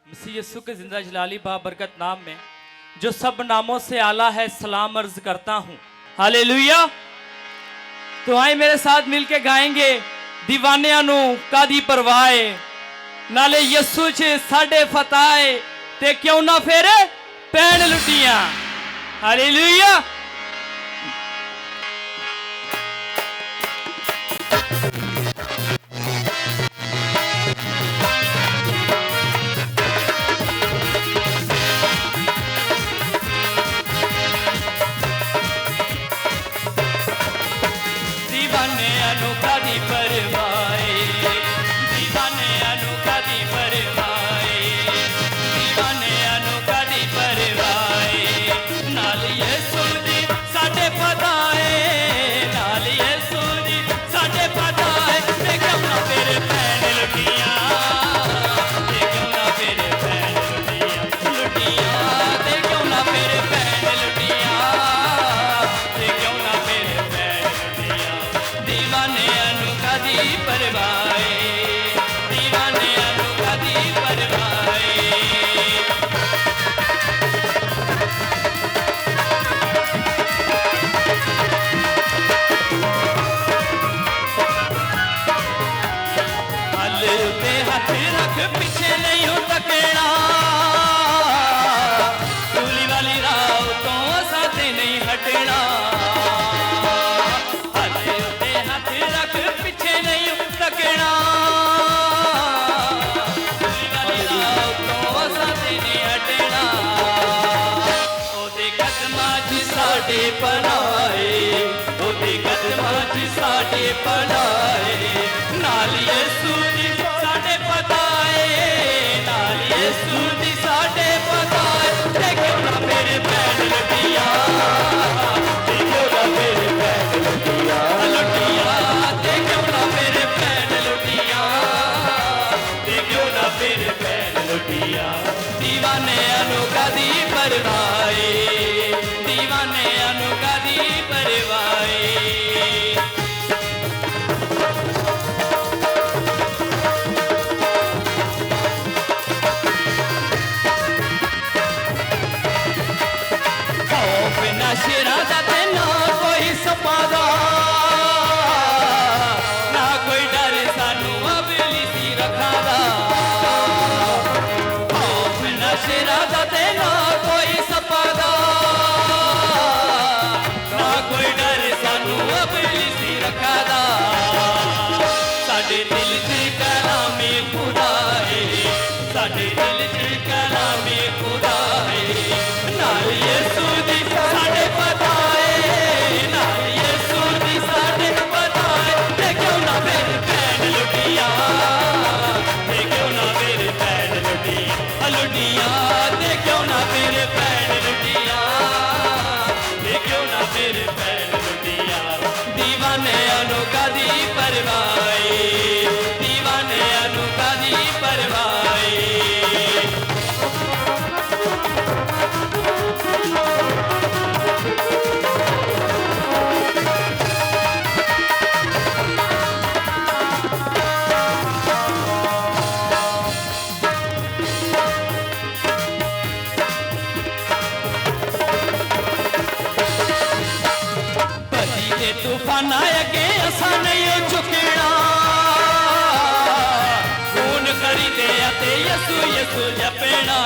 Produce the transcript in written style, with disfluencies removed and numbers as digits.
मसीह यीशु के जिंदा जलाली बाबरकत नाम में जो सब नामों से आला है सलाम अर्ज करता हूँ। हालेलुया। तो आए मेरे साथ मिलके गाएंगे दीवानिया नू कादी परवाए नाले यीशु च साडे फताए ते क्यों ना फेरे पैन लुटियां। हालेलुया। दीवाने अनोखा दी परवाए, दीवाने अनोखा दी परवाए, दीवाने अनोखा दी परवाए नाल यीशु दी साडे पताए, नाल यीशु दी साडे पताए ते क्यों ना तेरे पैन लुटियां, ते क्यों ना तेरे पैन लुटियां, ते क्यों ना तेरे पैन लुटियां, ते क्यों ना तेरे पैन लुटियां। दीवाने अनोखा दी परवाए, दीवाने अनोखा दी परवाए। हल पे हाथ रख पीछे नहीं हो तकना, सूली वाली राह तो साथे नहीं हटना। हल पे हाथ रख पीछे नहीं हो तकना, सूली वाली राह तो साथे नहीं हटना। ओदे कदमां च साडे पनाए, ओदे कदमां च साडे पनाए नाल यीशु दी साडे पताए, नाल यीशु दी साडे पताए ते क्यों ना मेरे पैन लुटियां, ते क्यों ना मेरे पैन लुटियां, लुटियां ते क्यों ना मेरे पैन लुटियां, ते क्यों ना मेरे पैन लुटियां। दीवाने अनोखा दी परवाए, दीवाने अनोखा दी परवाए। खौफ ना शेरां दा ते ना कोई सप्पां दा, ना कोई डर सानू अबलीसी रखां दा। खौफ ना शेरां दा ते ना कोई सप्पां दा, ना कोई डर सानू अबलीसी रखां दा। साडे दिल च कलामे खुदा है, साडे दिल च कलामे खुदा है नाल यीशु दी साडे पताए, नाल यीशु दी साडे पताए ते क्यों ना मेरे पैन लुटियां, ते क्यों ना मेरे पैन लुटियां, लुटियां ते क्यों ना मेरे पैन लुटियां, ते क्यों ना मेरे पैन लुटियां। दीवाने अनोखा दी परवाए, दीवाने अनोखा दी परवाए। भरी दे तूफाना अगे असा नहीं हो झुकना, खून खरीदे अते यसु यसु जपना।